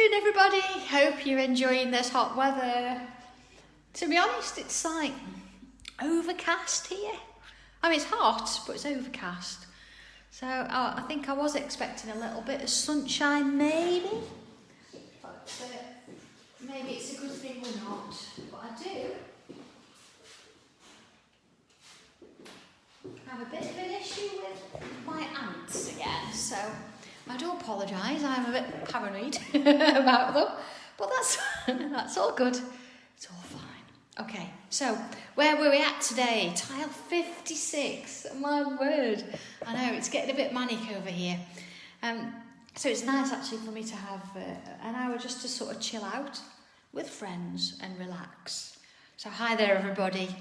afternoon, everybody. Hope you're enjoying this hot weather. To be honest, it's like overcast here. I mean, it's hot, but it's overcast. So I think I was expecting a little bit of sunshine, maybe. But maybe it's a good thing we're not. But I do have a bit of an issue with my ants again. So I do apologise. I'm a bit paranoid about them. But that's all good. It's all fine. Okay, so where were we at today? Tile 56. My word. I know, it's getting a bit manic over here. So it's nice actually for me to have an hour just to sort of chill out with friends and relax. So hi there, everybody.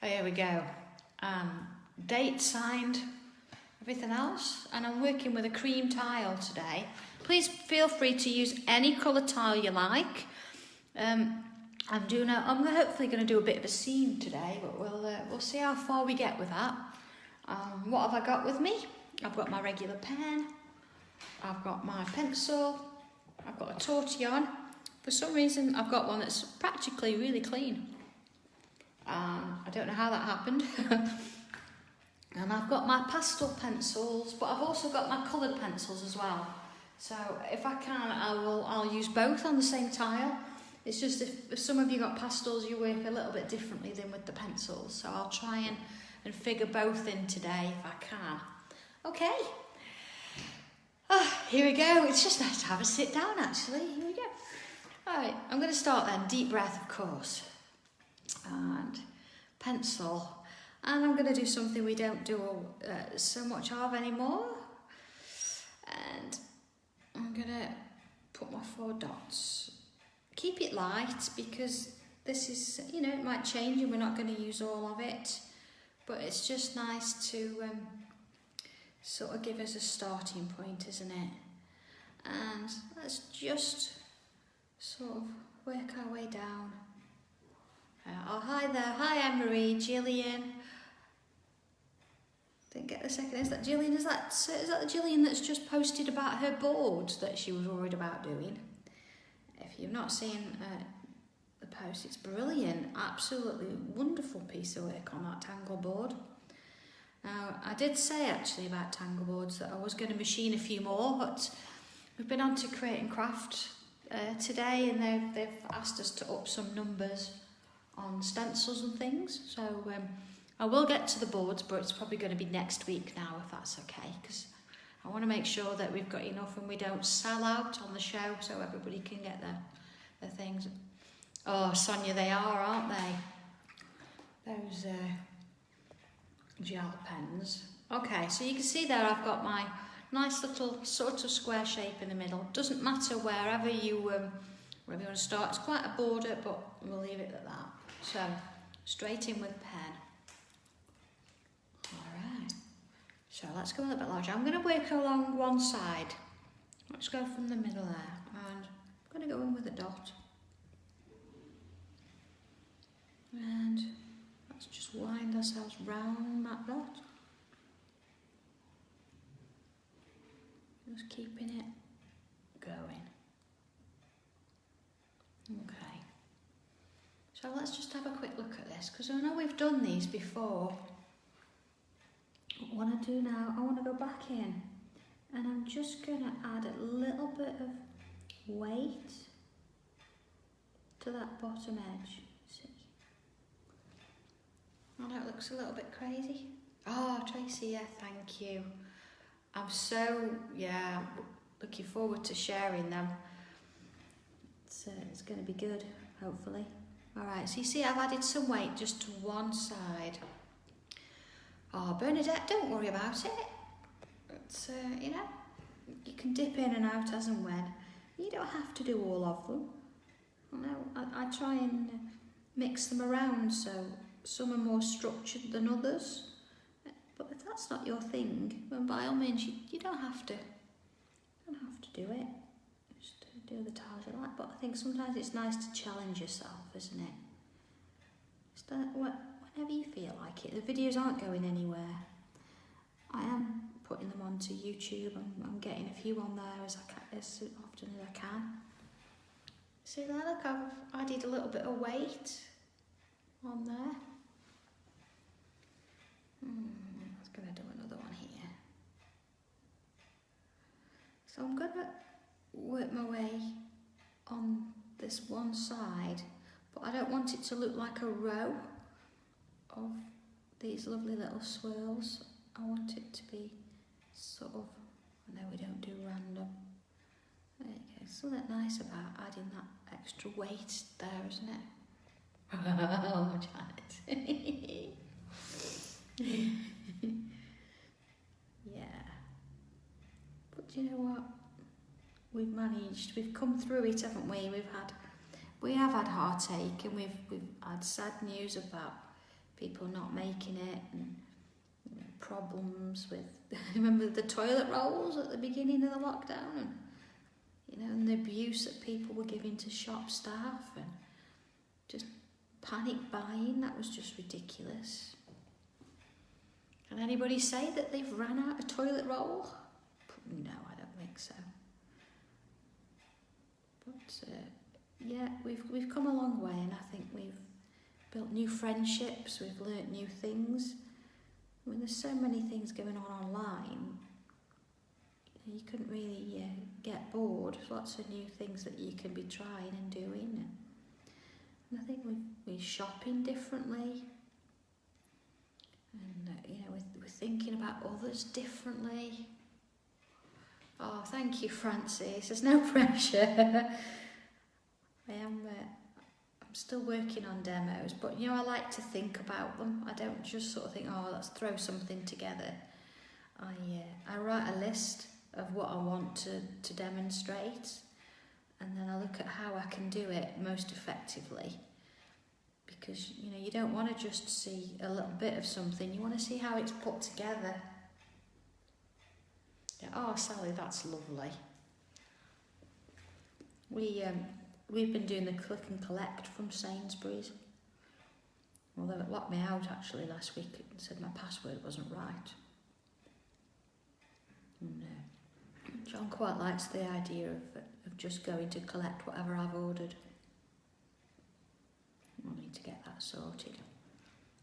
Oh, here we go. Date signed, everything else. And I'm working with a cream tile today. Please feel free to use any colour tile you like. I'm hopefully going to do a bit of a scene today, but we'll see how far we get with that. What have I got with me? I've got my regular pen, I've got my pencil, I've got a tortillon. For some reason, I've got one that's practically really clean. I don't know how that happened. And I've got my pastel pencils, but I've also got my coloured pencils as well. So if I can, I'll use both on the same tile. It's just if some of you got pastels, you work a little bit differently than with the pencils. So I'll try and figure both in today if I can. Okay. Here we go. It's just nice to have a sit down, actually. Here we go. All right, I'm going to start then. Deep breath, of course. And pencil. And I'm going to do something we don't do so much of anymore. And I'm going to put my 4 dots. Keep it light because this is, it might change and we're not going to use all of it. But it's just nice to sort of give us a starting point, isn't it? And let's just sort of work our way down. Oh, hi there. Hi, Anne-Marie, Gillian. Didn't get the second. Is that Gillian? Is that the Gillian that's just posted about her board that she was worried about doing? If you've not seen the post, it's brilliant. Absolutely wonderful piece of work on that tangle board. Now, I did say actually about tangle boards that I was going to machine a few more, but we've been on to Create and Craft today, and they've asked us to up some numbers on stencils and things. So I will get to the boards, but it's probably going to be next week now, if that's okay, because I want to make sure that we've got enough and we don't sell out on the show so everybody can get their things. Oh, Sonia, they are, aren't they? Those gel pens. Okay, so you can see there I've got my nice little sort of square shape in the middle. Doesn't matter wherever you want to start. It's quite a border, but we'll leave it at that. So, straight in with pen. So let's go a little bit larger. I'm going to work along one side. Let's go from the middle there. And I'm going to go in with a dot. And let's just wind ourselves round that dot. Just keeping it going. Okay. So let's just have a quick look at this, because I know we've done these before. What I want to do now, I want to go back in and I'm just going to add a little bit of weight to that bottom edge. See? I know it looks a little bit crazy. Oh, Tracy, yeah, thank you. I'm so, looking forward to sharing them. It's going to be good, hopefully. All right, so you see I've added some weight just to one side. Oh, Bernadette, don't worry about it. It's, you can dip in and out as and when. You don't have to do all of them. I try and mix them around, so some are more structured than others. But if that's not your thing, then by all means, you don't have to. You don't have to do it. Just do the tiles you like. But I think sometimes it's nice to challenge yourself, isn't it? Just whenever you feel like it. The videos aren't going anywhere. I am putting them onto YouTube. I'm getting a few on there as often as I can. See there, look, I've added a little bit of weight on there. I was going to do another one here. So I'm going to work my way on this one side, but I don't want it to look like a row of these lovely little swirls. I want it to be sort of, I know we don't do random. There you go. Something nice about adding that extra weight there, isn't it? Oh, Janet. Yeah. But you know what? We've managed. We've come through it, haven't we? We have had heartache, and we've had sad news about people not making it, and problems with. Remember the toilet rolls at the beginning of the lockdown, and and the abuse that people were giving to shop staff, and just panic buying. That was just ridiculous. Can anybody say that they've ran out of toilet roll? No, I don't think so. But yeah, we've come a long way, and I think we've built new friendships. We've learnt new things. I mean, there's so many things going on online. You couldn't really get bored. There's lots of new things that you can be trying and doing. And I think we're shopping differently. And, we're thinking about others differently. Oh, thank you, Francis. There's no pressure. I'm still working on demos, but, I like to think about them. I don't just sort of think, oh, let's throw something together. I write a list of what I want to demonstrate, and then I look at how I can do it most effectively, because you don't want to just see a little bit of something, you want to see how it's put together. Yeah, oh Sally, that's lovely. We've been doing the click and collect from Sainsbury's, although it locked me out actually last week and said my password wasn't right. No. John quite likes the idea of just going to collect whatever I've ordered. I need to get that sorted.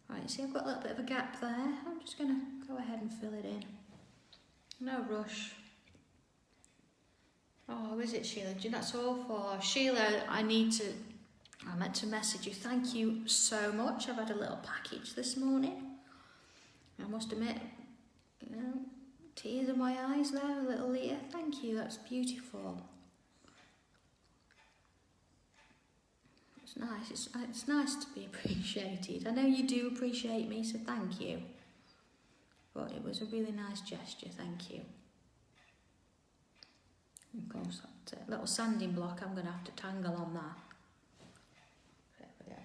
Right, see, I've got a little bit of a gap there. I'm just going to go ahead and fill it in. No rush. Oh, is it, Sheila? That's awful. Sheila, I meant to message you. Thank you so much. I've had a little package this morning. I must admit, tears in my eyes there, a little Leah. Thank you, that's beautiful. It's nice. It's nice to be appreciated. I know you do appreciate me, so thank you. But it was a really nice gesture, thank you. Of course, that little sanding block, I'm going to have to tangle on that. There we go.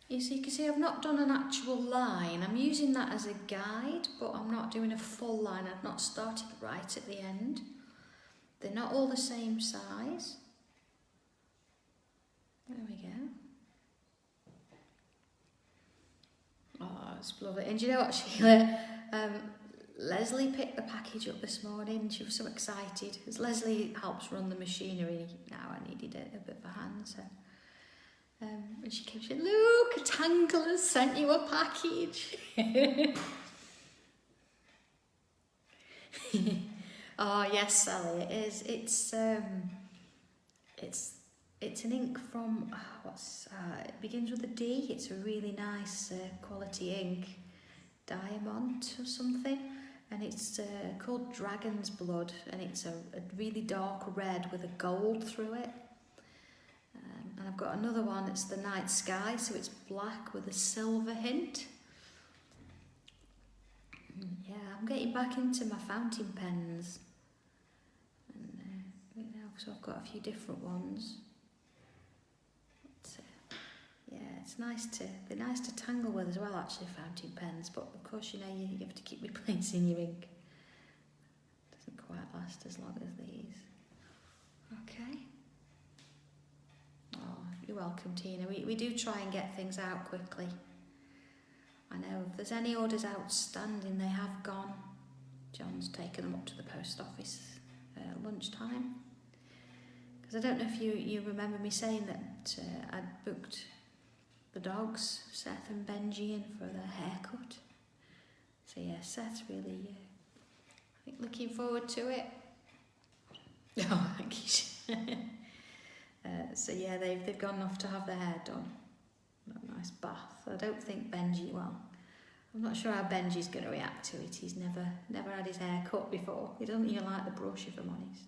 You can see I've not done an actual line. I'm using that as a guide, but I'm not doing a full line. I've not started right at the end. They're not all the same size. There we go. Oh, it's lovely. And do you know what, Sheila? Leslie picked the package up this morning. She was so excited because Leslie helps run the machinery now. I needed a bit of a hand, so. And she came, she said, look, Tangle has sent you a package. Oh yes, Sally, it is. It's an ink from it begins with a D. It's a really nice quality ink, Diamond or something, and it's called Dragon's Blood, and it's a really dark red with a gold through it. And I've got another one, it's the Night Sky, so it's black with a silver hint. Yeah, I'm getting back into my fountain pens. And, so I've got a few different ones. But, yeah, they're nice to tangle with as well, actually, fountain pens. But of course, you have to keep replacing your ink. It doesn't quite last as long as these. Okay. Oh, you're welcome, Tina. We do try and get things out quickly. I know if there's any orders outstanding, they have gone. John's taken them up to the post office at lunchtime. I don't know if you remember me saying that I'd booked the dogs, Seth and Benji, in for their haircut. So yeah, Seth's really, I think, looking forward to it. Oh, thank you. So yeah, they've gone off to have their hair done. A nice bath. I don't think Benji, well, I'm not sure how Benji's going to react to it. He's never had his hair cut before. He doesn't even like the brush, if I'm honest.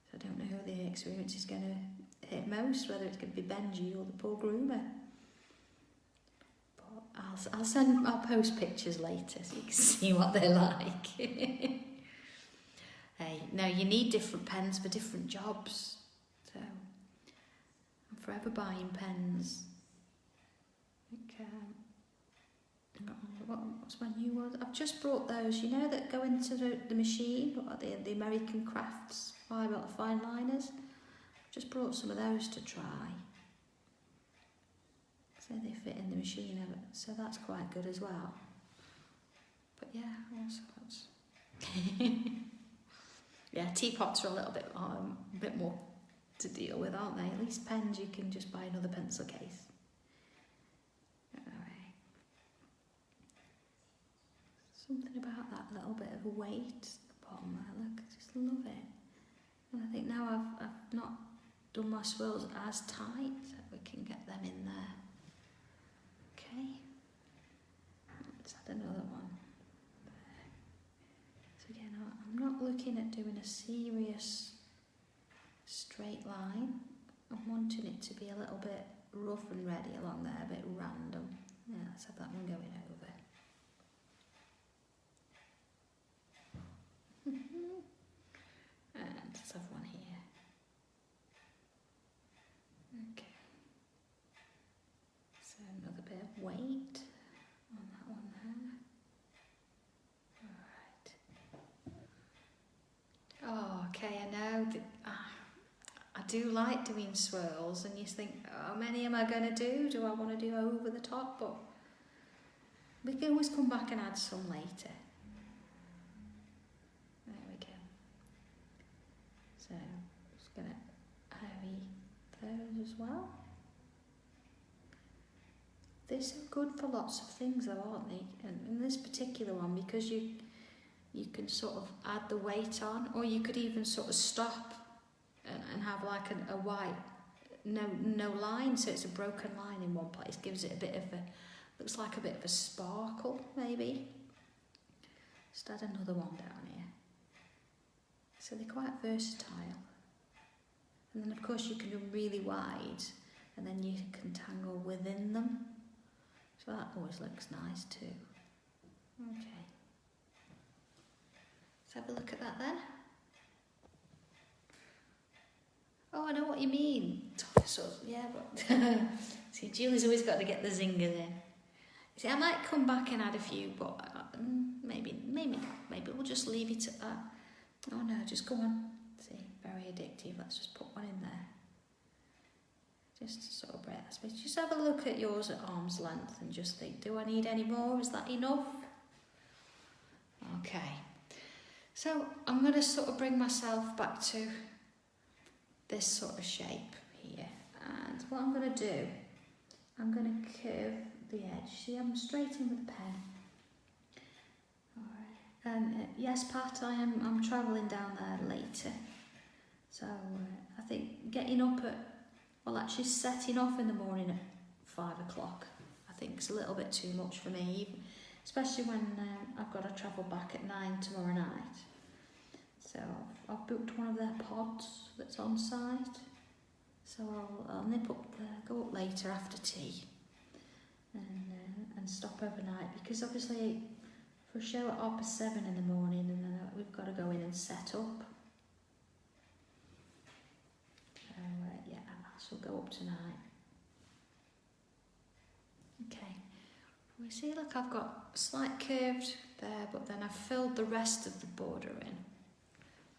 So I don't know who the experience is going to hit most, whether it's going to be Benji or the poor groomer. But I'll post pictures later so you can see what they're like. Hey, no, you need different pens for different jobs. So I'm forever buying pens. What's my new one? I've just brought those, you know, that go into the machine, or the American Crafts fine liners. I've just brought some of those to try. So they fit in the machine, so that's quite good as well. But yeah, also that's yeah, teapots are a little bit more to deal with, aren't they? At least pens, you can just buy another pencil case. Something about that little bit of weight at the bottom there, look, I just love it. And I think now I've not done my swirls as tight, so we can get them in there. Okay, let's add another one. So again, I'm not looking at doing a serious straight line. I'm wanting it to be a little bit rough and ready along there, a bit random. Yeah, let's have that one going over. And let's have one here. Okay. So another bit of weight on that one there. Alright. Oh, okay, I know. I do like doing swirls, and you think, how many am I going to do? Do I want to do over the top? But we can always come back and add some later. There we go. So I'm just going to hurry those as well. They're so good for lots of things though, aren't they? And in this particular one, because you can sort of add the weight on, or you could even sort of stop and have like a white, no line, so it's a broken line in one place. Gives it a bit of looks like a bit of a sparkle, maybe. Just add another one down here. So they're quite versatile. And then of course you can do them really wide, and then you can tangle within them. So that always looks nice too. Okay. Let's have a look at that then. Oh, I know what you mean. So, yeah, but see, Julie's always got to get the zingers in. See, I might come back and add a few, but maybe not. Maybe we'll just leave it at that. Oh no, just go on. See, very addictive. Let's just put one in there. Just to sort of break that space. Just have a look at yours at arm's length and just think, do I need any more? Is that enough? Okay. So I'm going to sort of bring myself back to this sort of shape here. And what I'm going to do, I'm going to curve the edge. See, I'm straight in with the pen. Alright. And yes, Pat, I'm travelling down there later. So I think getting up at, well, actually setting off in the morning at 5 o'clock, I think is a little bit too much for me, especially when I've got to travel back at 9 tomorrow night. So I've booked one of their pods that's on site. So I'll nip up there, go up later after tea, and stop overnight, because obviously for a show at 7:30 in the morning, and then we've got to go in and set up. So yeah, I shall go up tonight. Okay, we see, look, I've got slight curved there, but then I've filled the rest of the border in.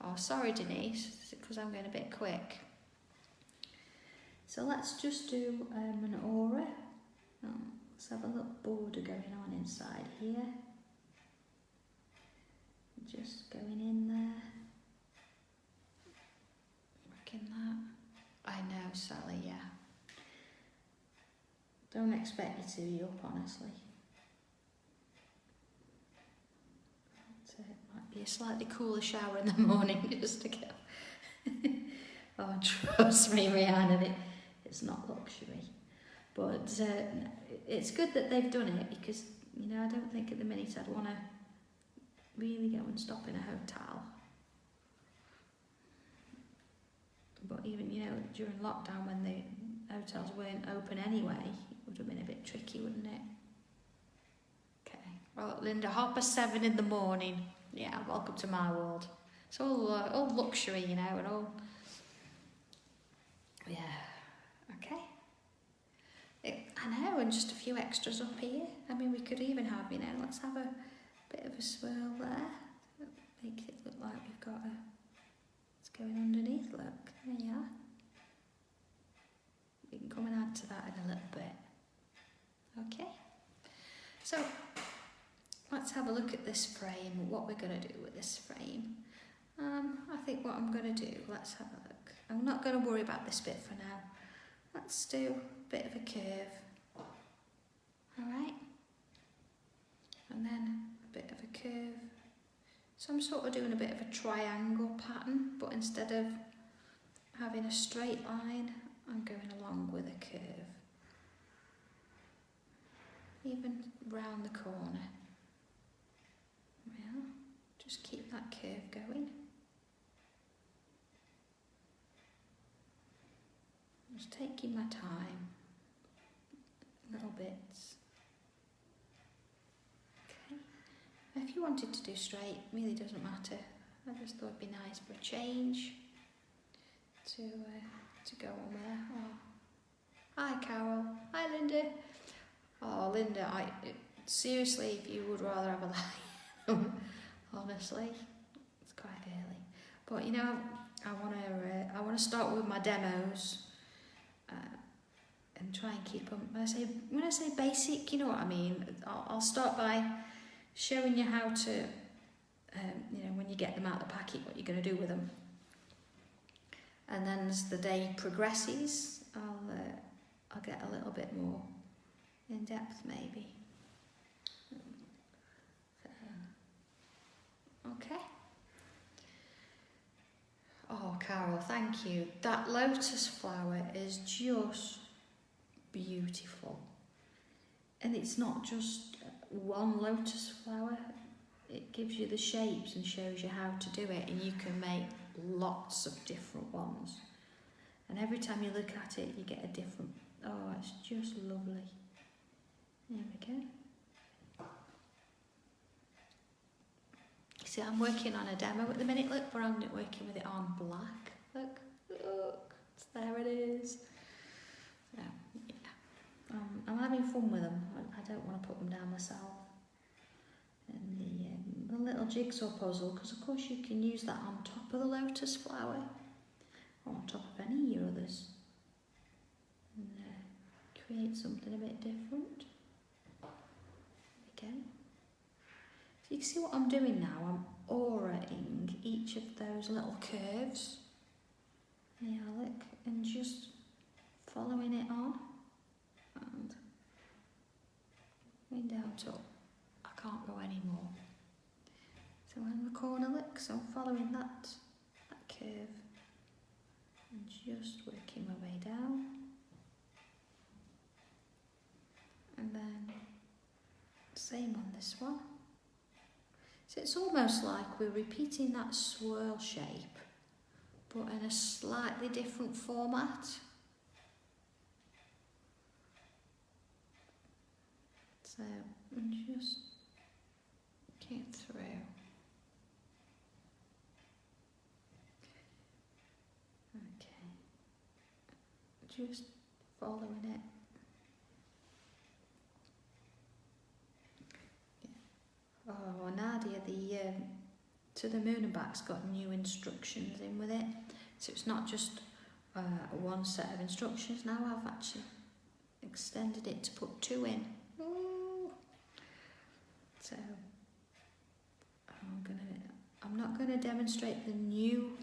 Oh, sorry, Denise, is it because I'm going a bit quick? So let's just do an aura. Let's have a little border going on inside here. Just going in there. Working that. Don't expect you to be up, honestly. So it might be a slightly cooler shower in the morning just to get. Oh, trust me, Rihanna, it's not luxury. But it's good that they've done it because, you know, I don't think at the minute I'd want to really go and stop in a hotel. But even, you know, during lockdown when the hotels weren't open anyway, it would have been a bit tricky, wouldn't it? Okay. Well, Linda, 7:30 in the morning. Yeah, welcome to my world. It's all luxury, you know, and all. Yeah. Okay. I know, and just a few extras up here. I mean, we could even have, you know, let's have a bit of a swirl there. Make it look like we've got it's going underneath, look. There you are. We can come and add to that in a little bit. Okay. So, let's have a look at this frame, what we're going to do with this frame. I think what I'm going to do, let's have a look. I'm not going to worry about this bit for now. Let's do a bit of a curve. Alright. And then a bit of a curve. So I'm sort of doing a bit of a triangle pattern, but instead of having a straight line, I'm going along with a curve. Even round the corner. Yeah, just keep that curve going. Just taking my time, little bits. Okay. If you wanted to do straight, really doesn't matter. I just thought it'd be nice for a change to go on there. Oh. Hi Carol. Hi Linda. Oh Linda, seriously, if you would rather have a lie, honestly, it's quite early. But you know, I want to start with my demos. And try and keep them. When I say basic, you know what I mean. I'll start by showing you how to, you know, when you get them out of the packet, what you're going to do with them. And then as the day progresses, I'll get a little bit more in depth, maybe. Okay. Oh, Carol, thank you. That lotus flower is just beautiful. And it's not just one lotus flower. It gives you the shapes and shows you how to do it, and you can make lots of different ones. And every time you look at it, you get a different. Oh, it's just lovely. There we go. See, I'm working on a demo at the minute, look, where I'm working with it on black. Look, there it is. So, yeah. I'm having fun with them. I don't want to put them down myself. And the little jigsaw puzzle, because of course you can use that on top of the lotus flower, or on top of any of your others, and create something a bit different. Again. So you can see what I'm doing now. I'm auraing each of those little curves. Yeah, look, and just following it on, and going down to I can't go anymore. So in the corner, look, so I'm following that curve and just working my way down. And then same on this one. So it's almost like we're repeating that swirl shape, but in a slightly different format. So and just get through. Okay. Just following it. Oh, Nadia, the To the Moon and Back's got new instructions in with it. So it's not just one set of instructions. Now I've actually extended it to put 2 in. Ooh. So I'm not going to demonstrate the new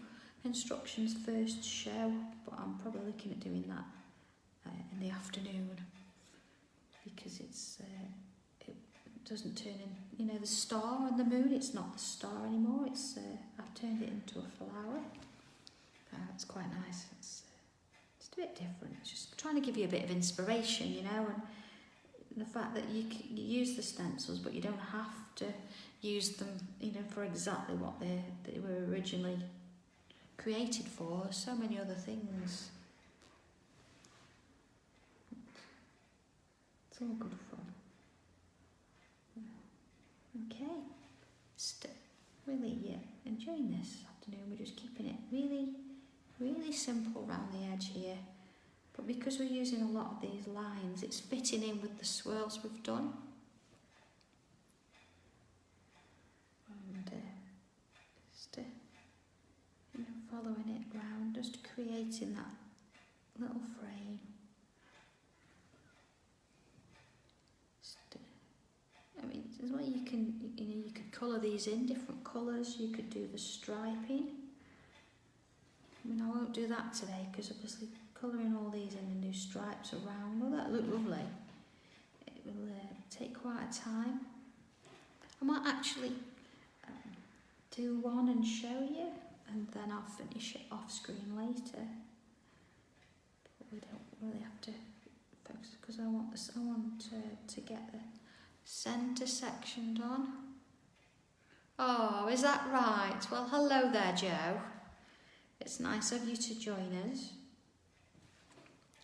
instructions first show, but I'm probably looking at doing that in the afternoon. because it doesn't turn in, you know, the star and the moon, it's not the star anymore, I've turned it into a flower. It's quite nice. It's a bit different. It's just trying to give you a bit of inspiration, you know, and the fact that you use the stencils, but you don't have to use them, you know, for exactly what they were originally created for. So many other things. It's all good fun. Okay, just really enjoying this afternoon. We're just keeping it really simple around the edge here, but because we're using a lot of these lines, it's fitting in with the swirls we've done. And just you know, following it round, just creating that little frame. I mean, as well, you could colour these in different colours. You could do the striping. I mean, I won't do that today because obviously colouring all these in and do stripes around, well, that look lovely. It will take quite a time. I might actually do one and show you, and then I'll finish it off screen later. But we don't really have to focus because I want to get the centre section done. Oh, is that right? Well, hello there, Joe. It's nice of you to join us.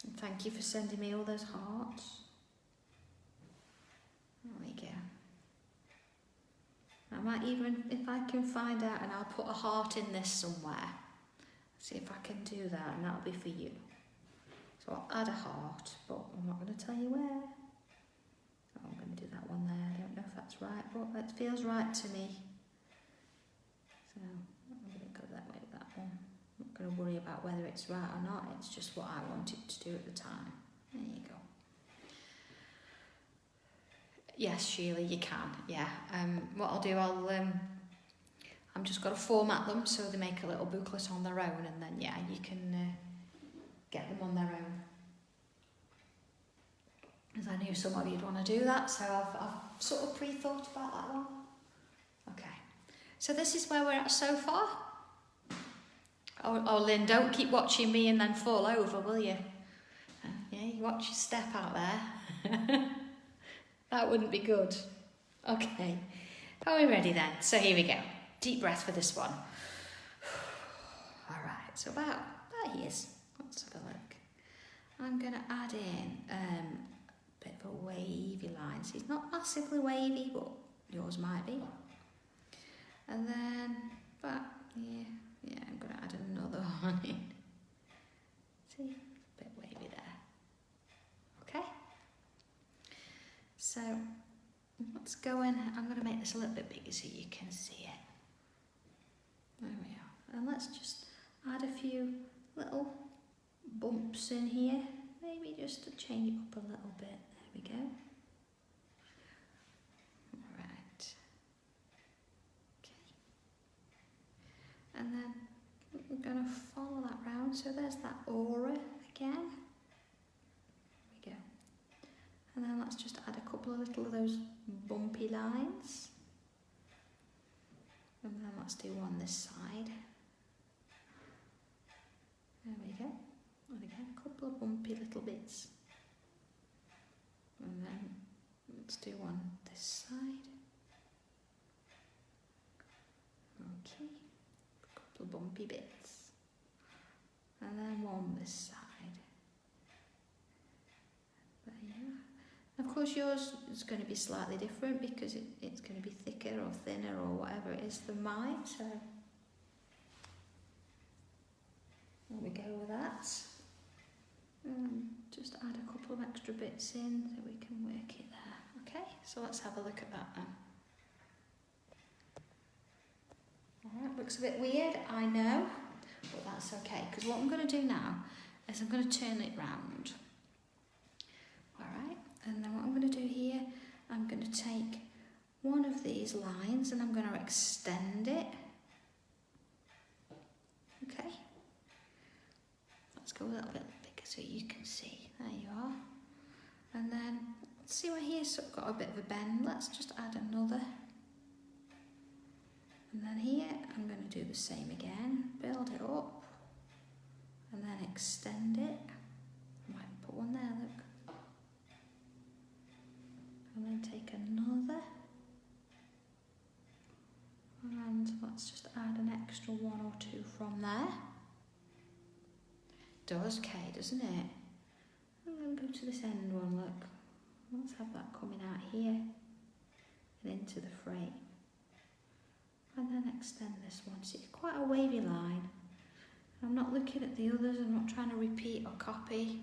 And thank you for sending me all those hearts. There we go. I might even, if I can find out, and I'll put a heart in this somewhere. See if I can do that, and that'll be for you. So I'll add a heart, but I'm not going to tell you where. Oh, I'm going to do that one there. I don't know if that's right, but it feels right to me. So I'm going to go that way with that one. I'm not going to worry about whether it's right or not. It's just what I wanted to do at the time. There you go. Yes, Sheila, you can. Yeah. What I'll do, I'm just got to format them so they make a little booklet on their own, and then yeah, you can get them on their own. Because I knew some of you'd want to do that, so I've sort of pre-thought about that one. Okay, so this is where we're at so far. Oh, Lynn, don't keep watching me and then fall over, will you? Yeah, you watch your step out there. That wouldn't be good. Okay, are we ready then? So here we go. Deep breath for this one. All right, so about here's. Let's have a look. I'm going to add in a bit of a wavy line. So it's not massively wavy, but yours might be. And then, yeah, I'm going to add another one in. See, a bit wavy there. Okay. So let's go in. I'm going to make this a little bit bigger so you can see it. There we are. And let's just add a few little bumps in here. Maybe just to change it up a little bit. There we go. Right. Okay. And then we're going to follow that round. So there's that aura again. There we go. And then let's just add a couple of little of those bumpy lines. And then let's do one this side. There we go. And again, a couple of bumpy little bits. And then let's do one this side. Okay. A couple of bumpy bits. And then one this side. There you are. Of course yours is going to be slightly different because it's going to be thicker or thinner or whatever it is than mine, so there we go with that. Just add a couple of extra bits in so we can work it there. Okay, so let's have a look at that then. Alright, looks a bit weird, I know, but that's okay, because what I'm going to do now is I'm going to turn it round. Alright. And then what I'm going to do here, I'm going to take one of these lines and I'm going to extend it. Okay. Let's go a little bit bigger so you can see. There you are. And then see where here's sort of got a bit of a bend. Let's just add another. And then here, I'm going to do the same again. Build it up. And then extend it. Might put one there, look. And then take another. And let's just add an extra one or two from there. Does K, doesn't it? And then go to this end one, look. Let's have that coming out here and into the frame. And then extend this one. See, it's quite a wavy line. I'm not looking at the others, I'm not trying to repeat or copy.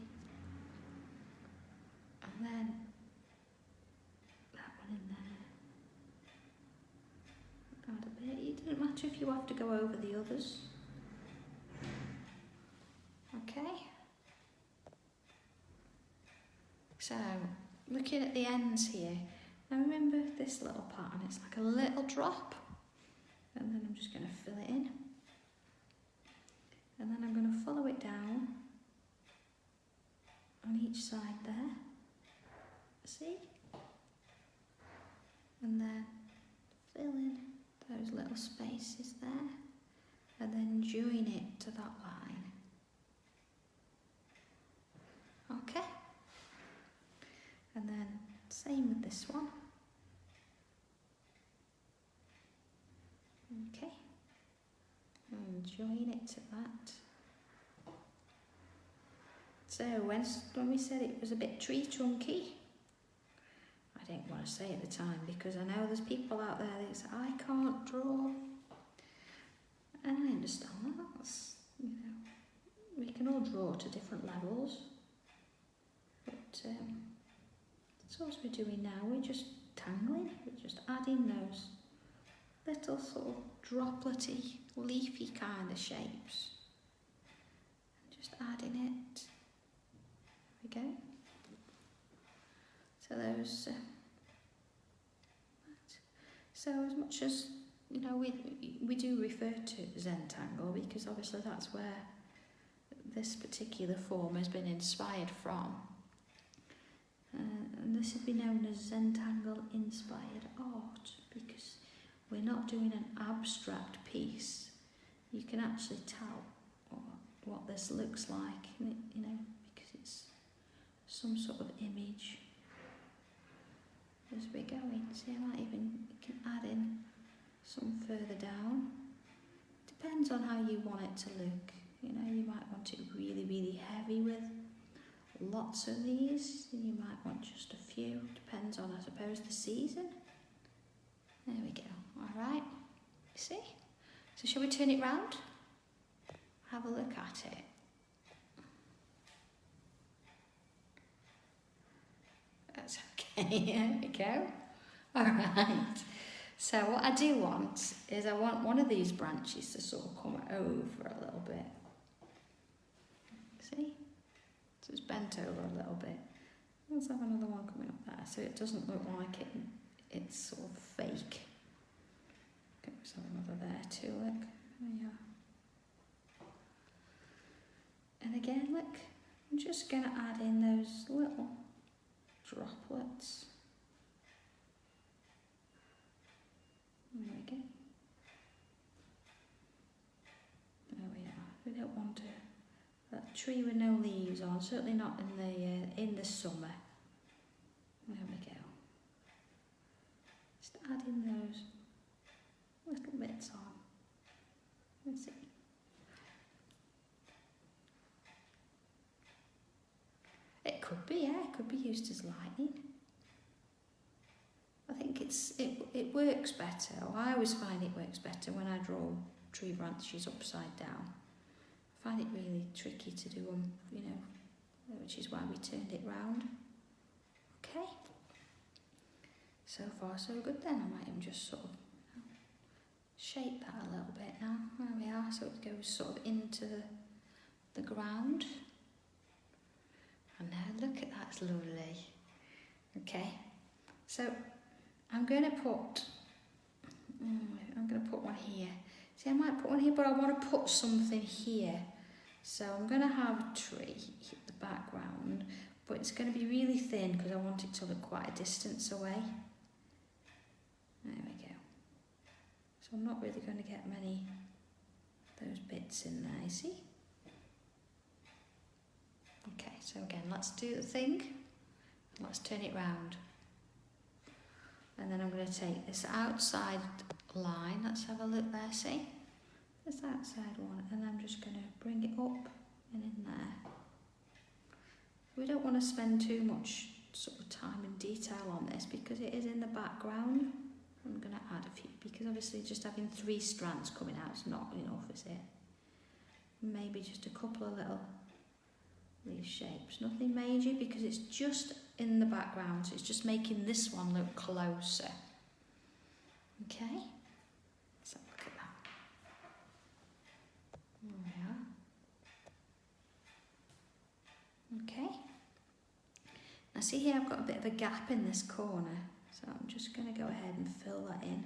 And then that one in there. Add a bit. It doesn't matter if you have to go over the others. Okay. So, looking at the ends here, now remember this little pattern, it's like a little drop, and then I'm just going to fill it in, and then I'm going to follow it down on each side there, see, and then fill in those little spaces there, and then join it to that line. Okay. And then same with this one. Okay. And join it to that. So when we said it was a bit tree trunky, I didn't want to say at the time because I know there's people out there that say, I can't draw. And I understand that. That's, you know, we can all draw to different levels. But so as we're doing now, we're just tangling, we're just adding those little sort of dropletty, leafy kind of shapes. And just adding it. There we go. So those, so as much as, you know, we do refer to Sanntangle because obviously that's where this particular form has been inspired from. And this would be known as Sanntangle inspired art because we're not doing an abstract piece. You can actually tell what this looks like, you know, because it's some sort of image as we're going. See, I might even can add in some further down. Depends on how you want it to look. You know, you might want it really, really heavy with lots of these, and you might want just a few, depends on, I suppose, the season. There we go, alright, see? So shall we turn it round? Have a look at it. That's okay, there we go. Alright, so what I do want is I want one of these branches to sort of come over a little bit. See? So it's bent over a little bit. Let's have another one coming up there so it doesn't look like it's sort of fake. Okay, let's have another there too, look. There you are. And again, look, I'm just going to add in those little droplets. There we go. There we are. We don't want to. That tree with no leaves on, certainly not in the summer. There we go. Just adding those little bits on. Let's see. It could be, yeah, it could be used as lighting. I think it works better. I always find it works better when I draw tree branches upside down. I find it really tricky to do them, you know, which is why we turned it round. Okay. So far so good then. I might even just sort of shape that a little bit now. There we are, so it goes sort of into the ground. And now look at that, it's lovely. Okay, so I'm going to put one here. See, I might put one here, but I want to put something here. So I'm going to have a tree, the background, but it's going to be really thin because I want it to look quite a distance away. There we go. So I'm not really going to get many of those bits in there, you see? Okay, so again, let's do the thing. Let's turn it round. And then I'm going to take this outside line. Let's have a look there, see? This outside one, and I'm just going to bring it up and in there. We don't want to spend too much sort of time and detail on this because it is in the background. I'm going to add a few because obviously just having 3 strands coming out is not enough, is it? Maybe just a couple of little these shapes. Nothing major because it's just in the background, so it's just making this one look closer. Okay, let's have a look at that. There we are. Okay. Now see here I've got a bit of a gap in this corner, so I'm just going to go ahead and fill that in.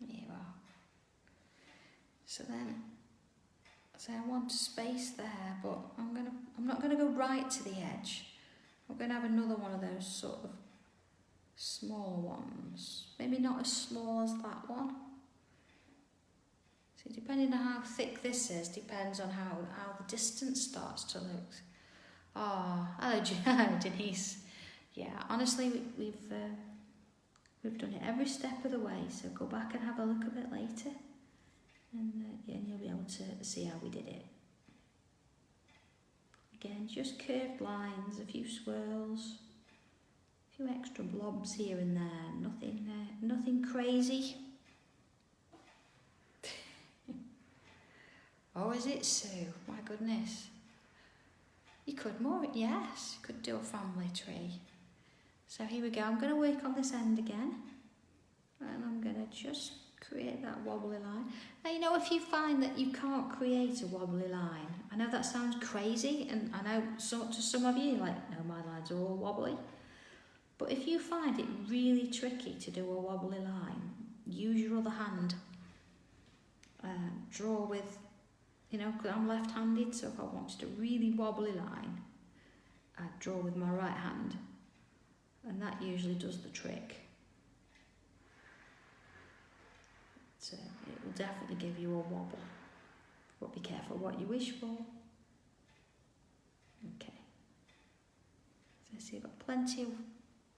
There you are. So I want space there, but I'm not going to go right to the edge. I'm going to have another one of those sort of small ones. Maybe not as small as that one. So depending on how thick this is, depends on how the distance starts to look. Oh, hello Denise. Yeah, honestly, we've done it every step of the way, so go back and have a look a bit later. And you'll be able to see how we did it. Again, just curved lines, a few swirls, a few extra blobs here and there, nothing crazy. Oh, is it Sue? My goodness. You could more, yes, you could do a family tree. So here we go, I'm going to work on this end again. And I'm going to just create that wobbly line. Now, you know, if you find that you can't create a wobbly line, I know that sounds crazy, and I know to some of you, like, no, my lines are all wobbly. But if you find it really tricky to do a wobbly line, use your other hand. Draw with, you know, because I'm left-handed, so if I wanted a really wobbly line, I'd draw with my right hand, and that usually does the trick. So it will definitely give you a wobble, but be careful what you wish for. Okay, so see, you've got plenty of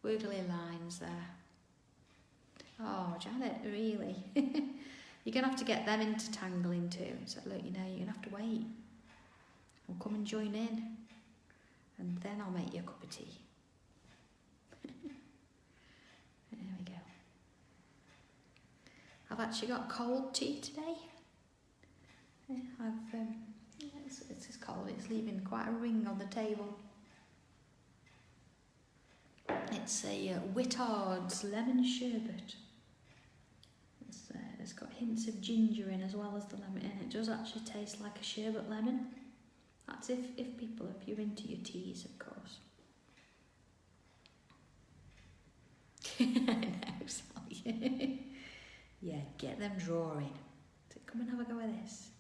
wiggly lines there. Oh, Janet, really? You're going to have to get them into tangling too. So look, you know, you're going to have to wait. We'll come and join in, and then I'll make you a cup of tea. There we go. I've actually got cold tea today. It's cold, it's leaving quite a ring on the table. It's a Whittard's lemon sherbet. It's got hints of ginger in as well as the lemon, and it does actually taste like a sherbet lemon. That's if you're into your teas, of course. No, Sally. Yeah, get them drawing. So come and have a go at this.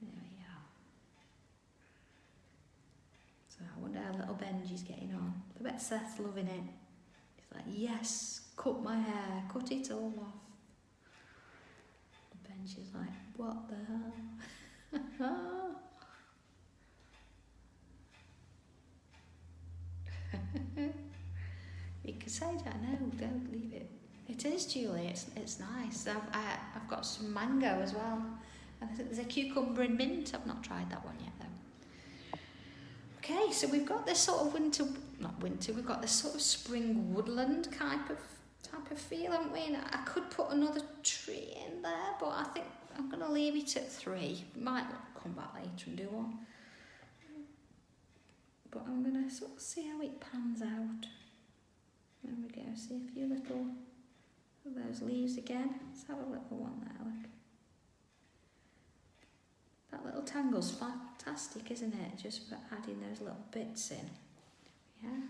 There we are. So I wonder how little Benji's getting on. I bet Seth's loving it. He's like, yes, cut my hair, cut it all off. And Benji's like, what the hell? You could say that, no, don't leave it. It is, Julie, it's nice. I've got some mango as well. And I think there's a cucumber and mint. I've not tried that one yet though. Okay, so we've got this sort of we've got this sort of spring woodland type of feel, haven't we? And I could put another tree in there, but I think I'm going to leave it at 3. Might come back later and do one. But I'm going to sort of see how it pans out. There we go, see a few little of those leaves again. Let's have a little one there, look. That little tangle's fantastic, isn't it? Just for adding those little bits in. Yeah.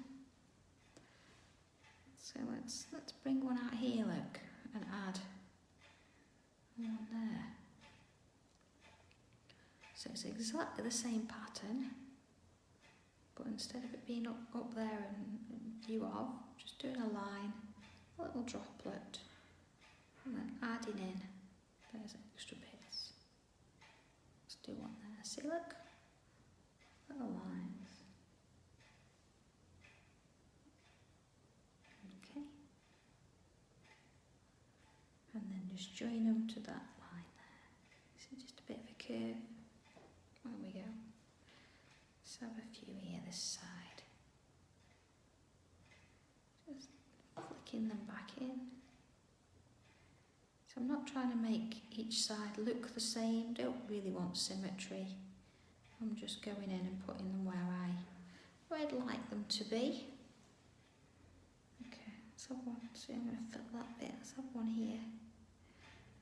So let's bring one out here, look, and add one there. So it's exactly the same pattern, but instead of it being up there and view of, just doing a line, a little droplet, and then adding in those extra bits. Let's do one there. See, look, little lines. Okay, and then just join them to that line there. See, just a bit of a curve. There we go. Let's have a few here this side. Just flicking them back in. So I'm not trying to make each side look the same. Don't really want symmetry. I'm just going in and putting them where I'd like them to be. Okay, let's have one. So I'm going to fill that bit. Let's have one here.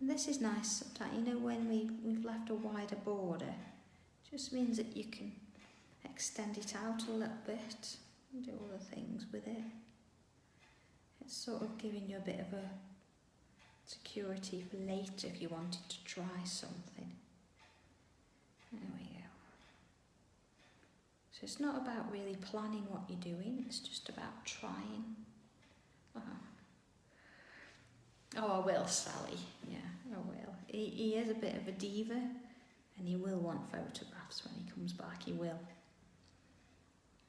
And this is nice sometimes, you know, when we've left a wider border. Just means that you can extend it out a little bit and do other things with it. It's sort of giving you a bit of a security for later if you wanted to try something. There we go. So it's not about really planning what you're doing, it's just about trying. Oh, I will, Sally. Yeah, I will. He is a bit of a diva. And he will want photographs when he comes back, he will.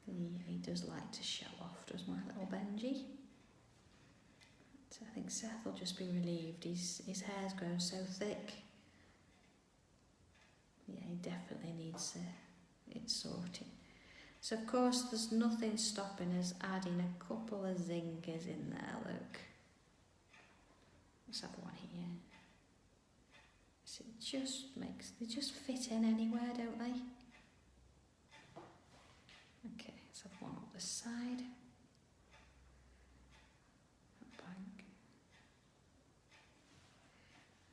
He does like to show off, does my little Benji. So I think Seth will just be relieved. His hair's grown so thick. Yeah, he definitely needs it sorted. So of course there's nothing stopping us adding a couple of zingers in there, look. Let's have one here. They just fit in anywhere, don't they? Okay, let's have one up this side. Bank.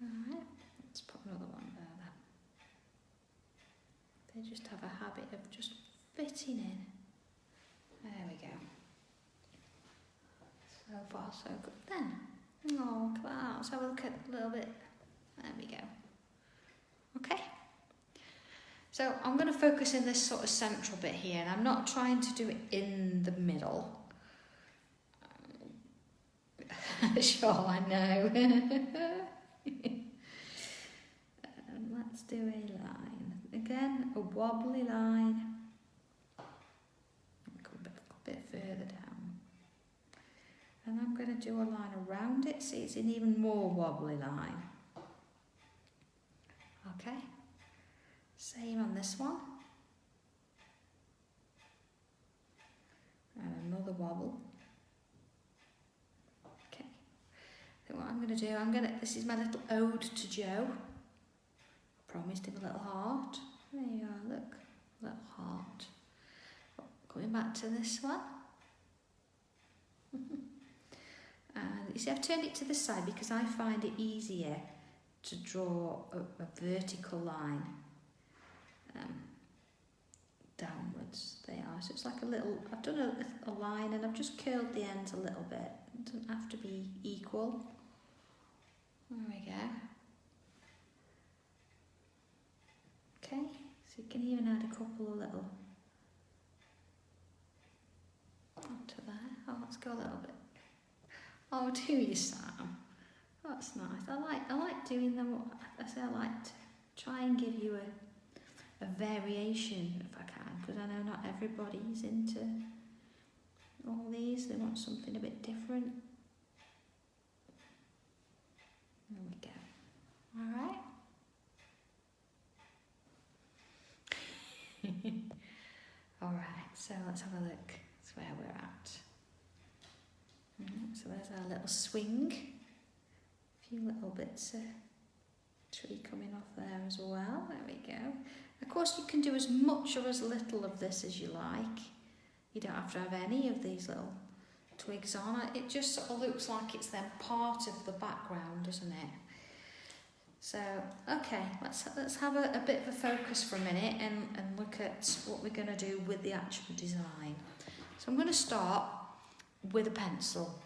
Alright, let's put another one there then. They just have a habit of just fitting in. There we go. So far so good then. Oh, look at that. Let's have a look at a little bit. There we go. Okay, so I'm going to focus in this sort of central bit here, and I'm not trying to do it in the middle. Sure, I know. Let's do a line. Again, a wobbly line. Go a bit further down. And I'm going to do a line around it, see it's an even more wobbly line. Okay, same on this one. And another wobble. Okay, so what I'm going to do, this is my little ode to Joe. I promised him a little heart. There you are, look, little heart. Coming back to this one. And you see, I've turned it to this side because I find it easier to draw a vertical line downwards. They are, so it's like a little, I've done a line and I've just curled the ends a little bit. It doesn't have to be equal. There we go. Okay, so you can even add a couple of little onto there. Oh, let's go a little bit. Oh, do you, Sam? That's nice. I like doing them. I say I like to try and give you a variation if I can, because I know not everybody's into all these. They want something a bit different. There we go. All right. All right. So let's have a look. That's where we're at. So there's our little swing. A few little bits of tree coming off there as well. There we go. Of course, you can do as much or as little of this as you like. You don't have to have any of these little twigs on. It just sort of looks like it's then part of the background, doesn't it? So, okay, let's have a bit of a focus for a minute and look at what we're going to do with the actual design. So I'm going to start with a pencil,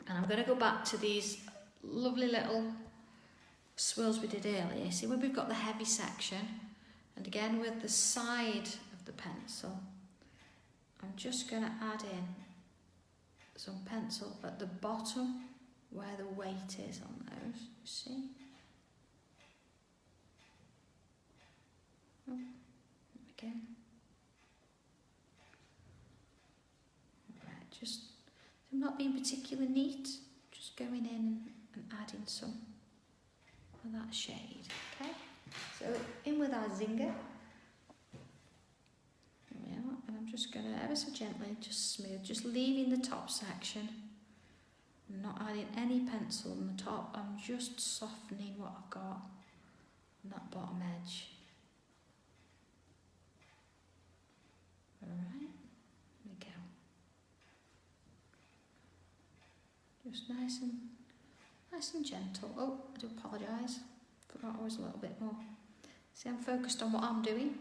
and I'm going to go back to these lovely little swirls we did earlier. See where we've got the heavy section, And again with the side of the pencil, I'm just going to add in some pencil at the bottom where the weight is on those, you see? Oh, again. Right, just, I'm not being particularly neat, just going in and adding some of that shade, okay? So in with our zinger. Yeah, and I'm just going to ever so gently, just smooth, just leaving the top section. I'm not adding any pencil on the top, I'm just softening what I've got on that bottom edge. Alright, there we go. Just nice and gentle. Oh, I do apologise. Forgot I was a little bit more. See, I'm focused on what I'm doing.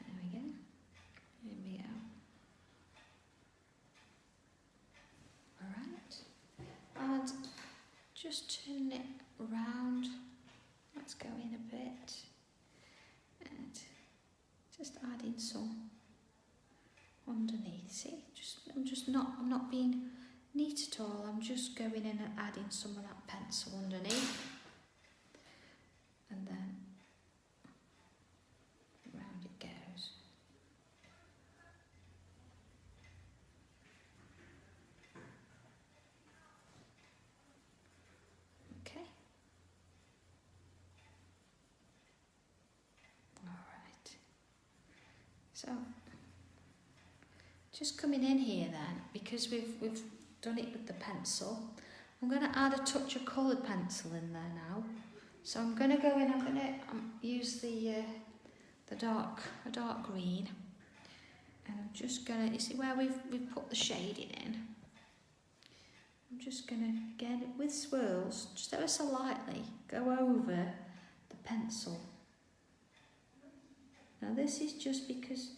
There we go. Here we go. Alright. And just turn it round. Let's go in a bit. And just adding some underneath. See? I'm not being neat at all. I'm just going in and adding some of that pencil underneath. And then round it goes. Okay. All right. So just coming in here then, because we've done it with the pencil, I'm going to add a touch of coloured pencil in there now. So I'm going to go in, I'm going to use a dark green, and I'm just going to, you see where we've put the shading in, I'm just going to, again with swirls, just ever so lightly, go over the pencil. Now this is just because,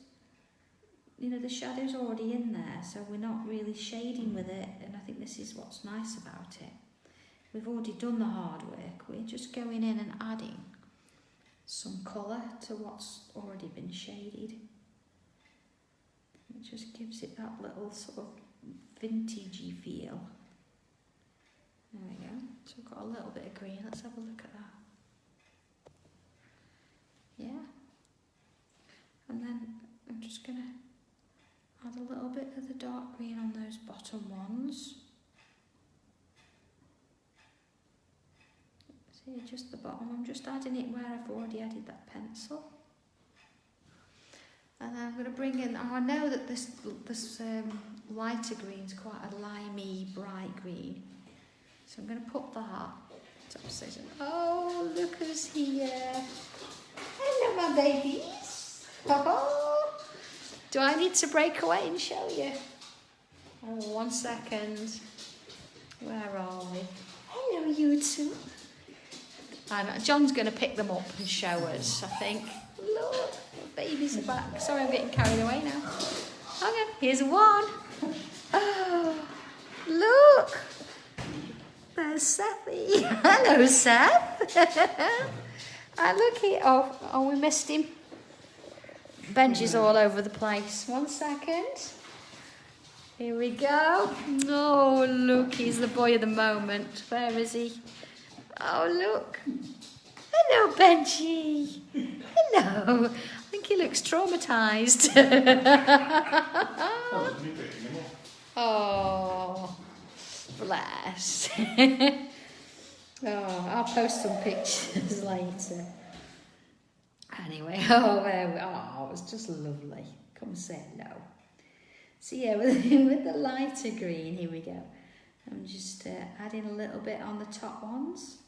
you know, the shadow's already in there, so we're not really shading with it, and I think this is what's nice about it. We've already done the hard work, we're just going in and adding some colour to what's already been shaded. It just gives it that little sort of vintagey feel. There we go, so we've got a little bit of green, let's have a look at that. Yeah. And then I'm just going to add a little bit of the dark green on those bottom ones. See, just the bottom, I'm just adding it where I've already added that pencil. And then I'm going to bring in, I know that this lighter green is quite a limey, bright green. So I'm going to put that top section. Oh, look who's here. Hello, my babies. Oh, do I need to break away and show you? Oh, 1 second. Where are we? Hello, you two. And John's going to pick them up and show us, I think. Look, the babies are back. Sorry, I'm getting carried away now. Okay, here's one. Oh, look. There's Sethy. Hello, Seth. And look here. Oh, we missed him. Benji's all over the place. 1 second. Here we go. Oh, look, he's the boy of the moment. Where is he? Oh, look. Hello, Benji. Hello. I think he looks traumatised. Oh, bless. Oh, I'll post some pictures later. Anyway, it was just lovely. Come say hello. So yeah, with the lighter green, here we go. I'm just adding a little bit on the top ones.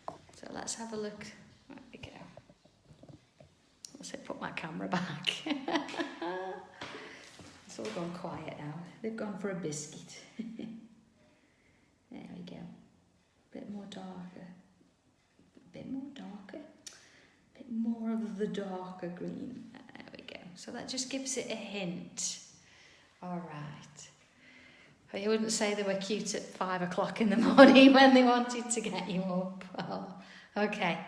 So let's have a look. There we go. Let's put my camera back. It's all gone quiet now. They've gone for a biscuit. There we go. A bit more darker. A bit more darker. A bit more of the darker green. There we go. So that just gives it a hint. All right. But you wouldn't say they were cute at 5 o'clock in the morning when they wanted to get you up. Oh, okay.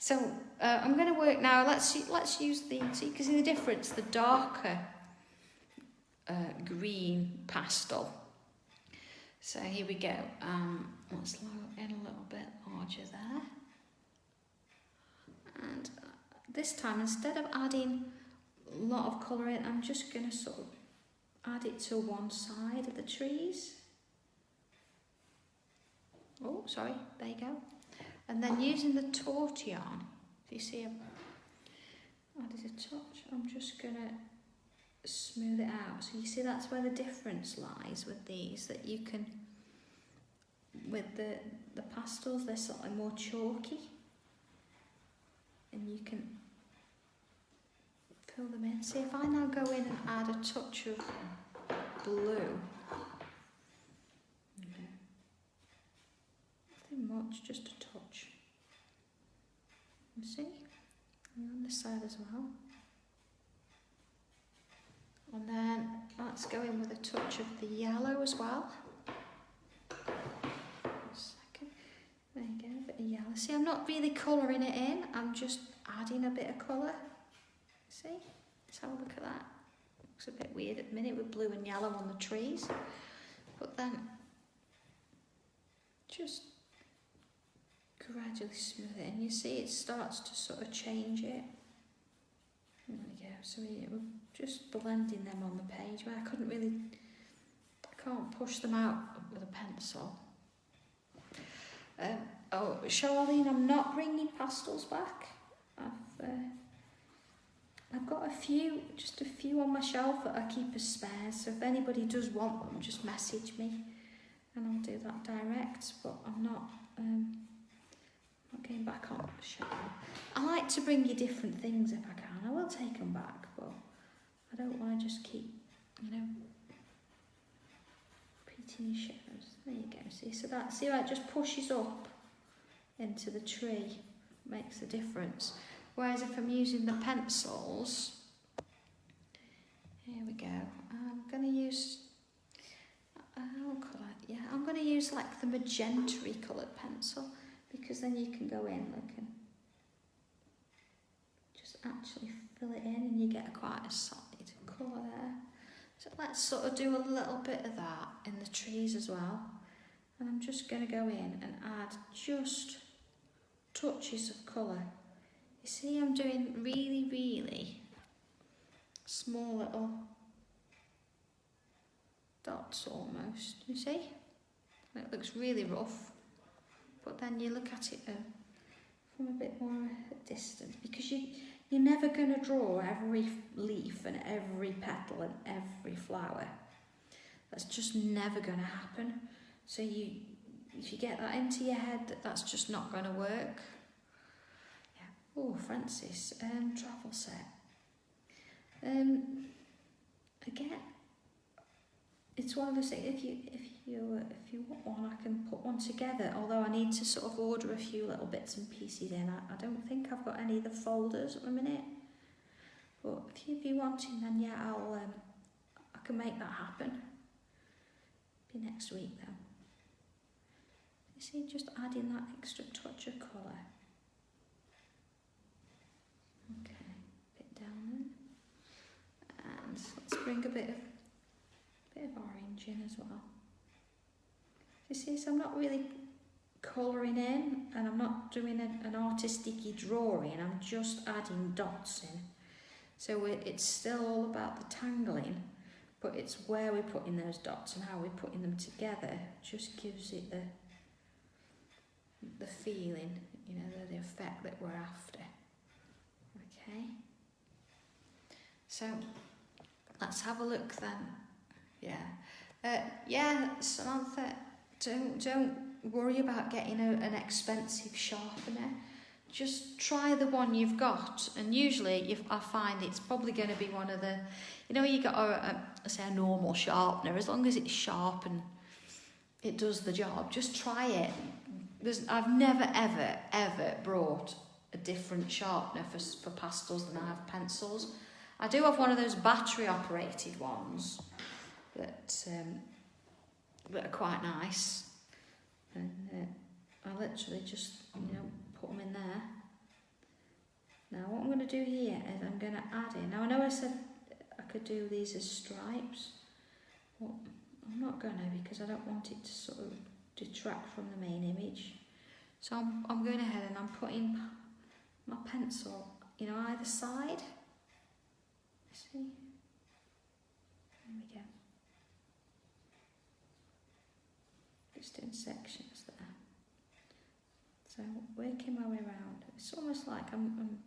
So I'm going to work now. Let's use the, so you can see the difference, the darker green pastel. So here we go. Let's lower in a little bit larger there. And this time, instead of adding a lot of colour in, I'm just going to sort of add it to one side of the trees. Oh, sorry, there you go. And then using the tortillon, if you see I've added a touch, I'm just going to smooth it out. So you see that's where the difference lies with these, that you can, with the pastels, they're slightly more chalky. And you can fill them in. See, if I now go in and add a touch of blue, nothing much, just a touch. You see? And on this side as well. And then let's go in with a touch of the yellow as well. A second. There you go, a bit of yellow. See, I'm not really colouring it in, I'm just adding a bit of colour. See? Let's have a look at that. Looks a bit weird at the minute with blue and yellow on the trees. But then just gradually smooth it, and you see it starts to sort of change it. There we go. So we're just blending them on the page where I can't push them out with a pencil. Oh, Charlene, I'm not bringing pastels back. I've got just a few on my shelf that I keep as spares. So if anybody does want them, just message me, and I'll do that direct. But I'm not getting back on the shelf. I like to bring you different things if I can. I will take them back, but I don't want to just keep, repeating your shadows. There you go. See how it just pushes up into the tree, makes a difference. Whereas if I'm using the pencils, here we go. I'm going to use, I'm going to use like the magenta-y coloured pencil, because then you can go in, just actually fill it in, and you get quite a solid colour there. So let's sort of do a little bit of that in the trees as well. And I'm just going to go in and add just touches of colour. You see, I'm doing really, really small little dots almost, you see? And it looks really rough, but then you look at it from a bit more distance, because you're never going to draw every leaf and every petal and every flower. That's just never going to happen. So if you get that into your head, that's just not going to work. Yeah. Oh, Francis, travel set. Again, it's one of those things. If you want one, I can put one together. Although I need to sort of order a few little bits and pieces in. I don't think I've got any of the folders at the minute. But if you'd be wanting, then yeah, I can make that happen. Be next week though. You see, just adding that extra touch of colour. Okay, bit down then, and let's bring a bit of orange in as well. You see, so I'm not really colouring in, and I'm not doing an artistic-y drawing, I'm just adding dots in. So it's still all about the tangling, but it's where we're putting those dots and how we're putting them together just gives it the feeling, the effect that we're after. Okay. So let's have a look then. Yeah. Samantha, don't worry about getting an expensive sharpener. Just try the one you've got, and usually I find it's probably going to be one of the, you got a normal sharpener, as long as it's sharp and it does the job. Just try it. I've never ever brought a different sharpener for pastels than I have pencils. I do have one of those battery operated ones that are quite nice, and I literally just put them in there going to do here is I'm going to add in, now I know I said I could do these as stripes, but I'm not going to, because I don't want it to sort of detract from the main image. So I'm going ahead and I'm putting my pencil, you know, either side. See? There we go. Just in sections there. So working my way around. It's almost like I'm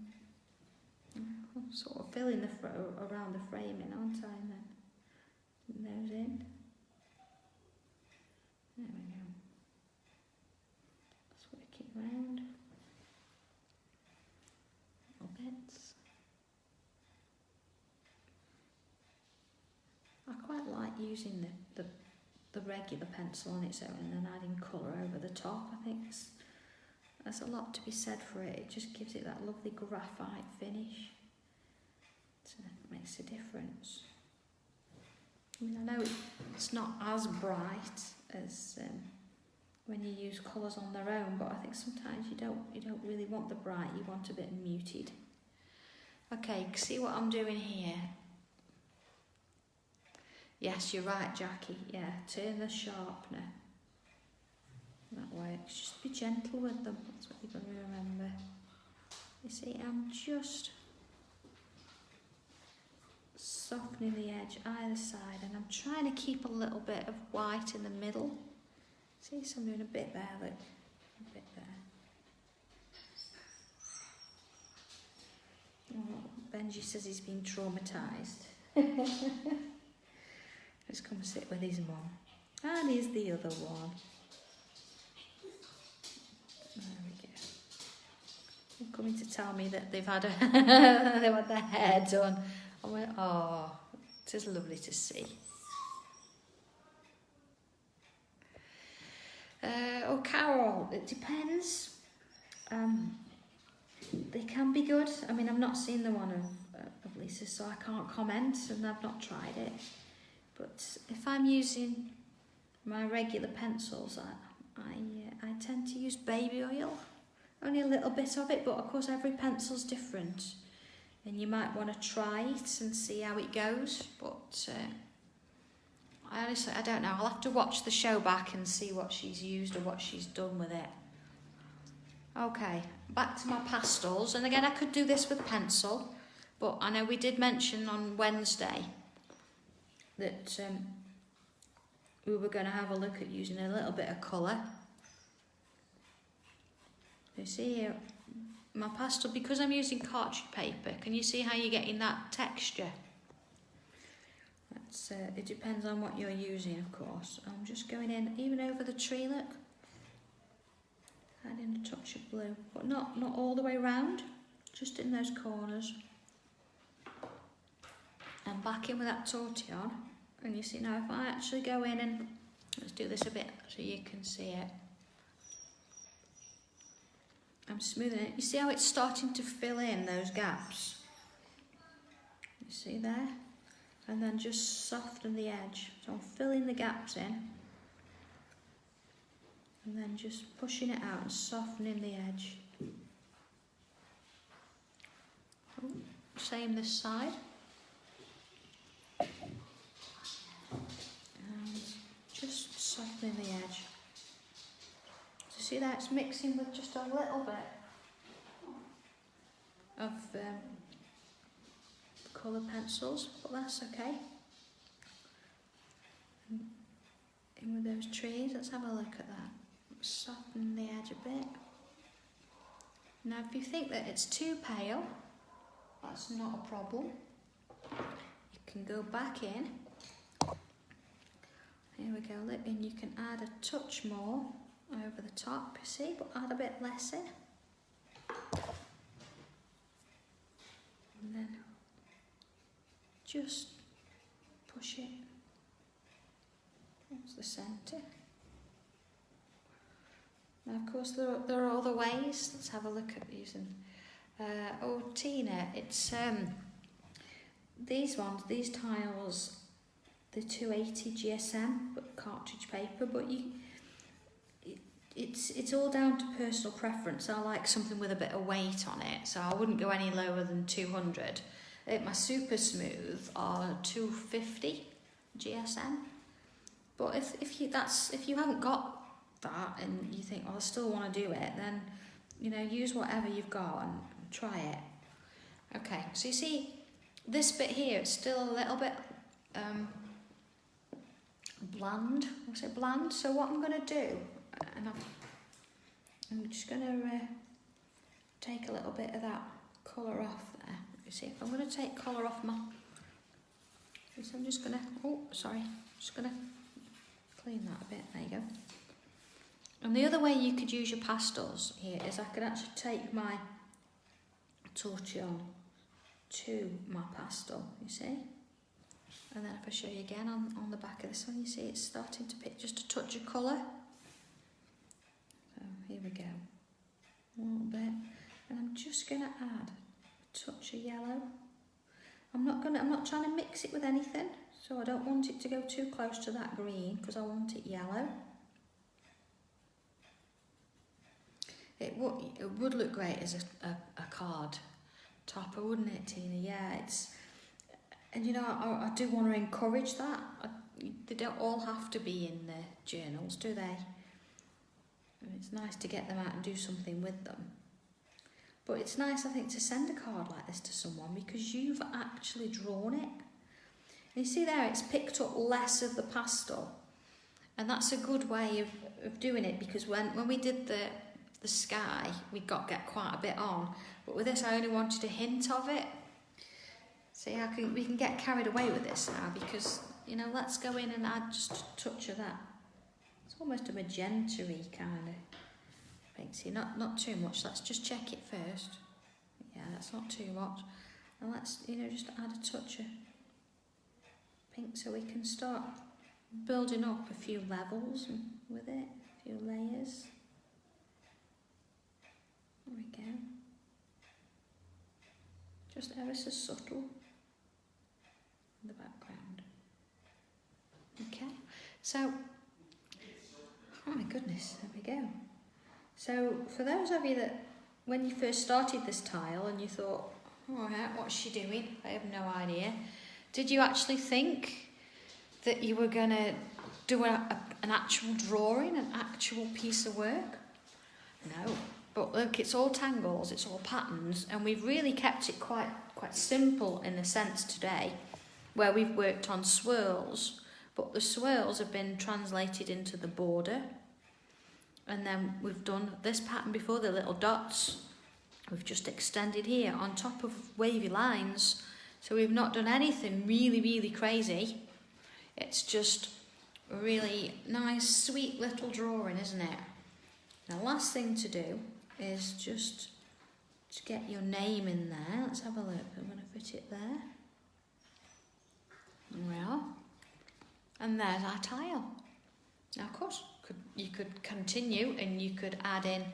sort of filling the around the framing, aren't I? And then putting those in. There we go. Just work it round. Little bits. I quite like using the regular pencil on its own and then adding colour over the top. I think there's a lot to be said for it. It just gives it that lovely graphite finish. It makes a difference. I mean, I know it's not as bright as when you use colours on their own, but I think sometimes you don't really want the bright. You want a bit muted. Okay, see what I'm doing here. Yes, you're right, Jackie. Yeah, turn the sharpener. That works. Just be gentle with them. That's what you've got to remember. You see, I'm just softening the edge either side, and I'm trying to keep a little bit of white in the middle. See, so I'm doing a bit there, look. A bit there. Oh, Benji says he's been traumatised. Let's come sit with his mum. And here's the other one. There we go. They're coming to tell me that they've had they've had their hair done. I went, oh, it is lovely to see. Oh, Carol, it depends. They can be good. I mean, I've not seen the one of Lisa, so I can't comment, and I've not tried it. But if I'm using my regular pencils, I tend to use baby oil. Only a little bit of it, but of course every pencil's different. And you might want to try it and see how it goes. But I don't know. I'll have to watch the show back and see what she's used or what she's done with it. Okay, back to my pastels. And again, I could do this with pencil. But I know we did mention on Wednesday that we were going to have a look at using a little bit of colour. You see here, my pastel, because I'm using cartridge paper, can you see how you're getting that texture? That's, it depends on what you're using, of course. I'm just going in, even over the tree, look. Adding a touch of blue, but not all the way round, just in those corners. And back in with that tortillon. And you see now, if I actually go in and let's do this a bit so you can see it. I'm smoothing it. You see how it's starting to fill in those gaps? You see there? And then just soften the edge. So I'm filling the gaps in. And then just pushing it out and softening the edge. Oh, same this side. And just softening the edge. So see that it's mixing with just a little bit of colour pencils, but that's okay. In with those trees, let's have a look at that. Soften the edge a bit. Now if you think that it's too pale, that's not a problem. You can go back in. Here we go, look, and you can add a touch more over the top, you see, but add a bit less in. And then just push it towards the centre. Now, of course, there are other ways. Let's have a look at using. Oh, Tina, it's these tiles, the 280 GSM, but cartridge paper. But it's all down to personal preference. I like something with a bit of weight on it, so I wouldn't go any lower than 200. My super smooth are 250 GSM. But if you haven't got that and you think, oh, I still want to do it, then use whatever you've got and try it. Okay, so you see this bit here, it's still a little bit bland. Was it bland? So what I'm going to do, and I'm just going to take a little bit of that colour off there. You see, if I'm going to take colour off my, so I'm just going to, just going to clean that a bit. There you go. And the other way you could use your pastels here is I could actually take my torchon to my pastel, you see? And then if I show you again on the back of this one, you see it's starting to pick just a touch of colour. So here we go. A little bit. And I'm just going to add a touch of yellow. I'm not trying to mix it with anything, so I don't want it to go too close to that green because I want it yellow. It would look great as a card topper, wouldn't it, Tina? Yeah, and I do want to encourage that. They don't all have to be in the journals, do they? It's nice to get them out and do something with them. But it's nice, I think, to send a card like this to someone because you've actually drawn it. And you see there, it's picked up less of the pastel. And that's a good way of doing it because when we did the sky, we get quite a bit on. But with this, I only wanted a hint of it. See, we can get carried away with this now because, let's go in and add just a touch of that. It's almost a magenta-y kind of pink. See, not too much. Let's just check it first. Yeah, that's not too much. And let's, just add a touch of pink so we can start building up a few levels with it, a few layers. There we go. Just ever so subtle in the background. Okay, so, oh my goodness, there we go. So, for those of you that, when you first started this tile and you thought, oh, what's she doing? I have no idea. Did you actually think that you were going to do an actual drawing, an actual piece of work? No. But look, it's all tangles, it's all patterns, and we've really kept it quite simple in a sense today, where we've worked on swirls, but the swirls have been translated into the border, and then we've done this pattern before, the little dots, we've just extended here on top of wavy lines, so we've not done anything really, really crazy. It's just a really nice, sweet little drawing, isn't it? Now, last thing to do is just to get your name in there. Let's have a look. I'm going to fit it there. There we are. And there's our tile. Now, of course, you could continue and you could add in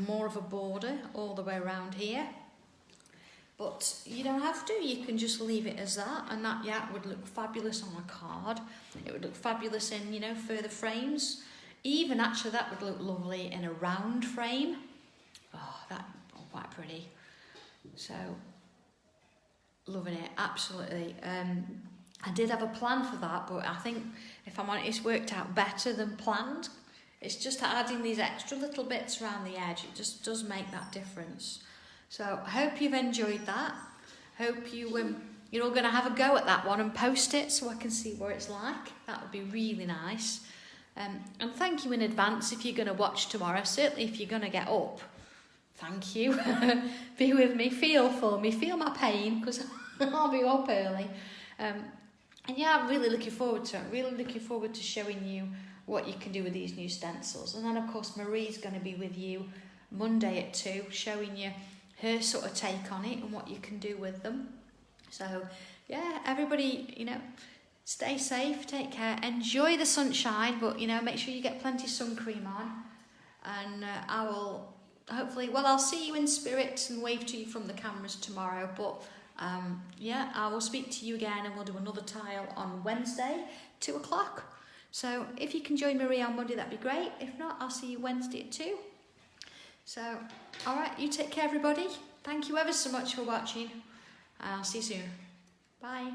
more of a border all the way around here. But you don't have to. You can just leave it as that, and that, would look fabulous on a card. It would look fabulous in, further frames. Even actually, that would look lovely in a round frame. Oh, that's quite pretty. So, loving it, absolutely. I did have a plan for that, but I think, if I'm honest, it's worked out better than planned. It's just adding these extra little bits around the edge. It just does make that difference. So, I hope you've enjoyed that. Hope you're all going to have a go at that one and post it so I can see what it's like. That would be really nice. And thank you in advance if you're going to watch tomorrow. Certainly if you're going to get up, thank you. Be with me, feel for me, feel my pain, because I'll be up early. And I'm really looking forward to it. Really looking forward to showing you what you can do with these new stencils. And then, of course, Marie's going to be with you Monday at 2, showing you her sort of take on it and what you can do with them. So, yeah, everybody, stay safe, take care, enjoy the sunshine, but, make sure you get plenty of sun cream on. And I will hopefully, I'll see you in spirit and wave to you from the cameras tomorrow. But, I will speak to you again and we'll do another tile on Wednesday, 2 o'clock. So if you can join Marie on Monday, that'd be great. If not, I'll see you Wednesday at 2. So, all right, you take care, everybody. Thank you ever so much for watching. I'll see you soon. Bye.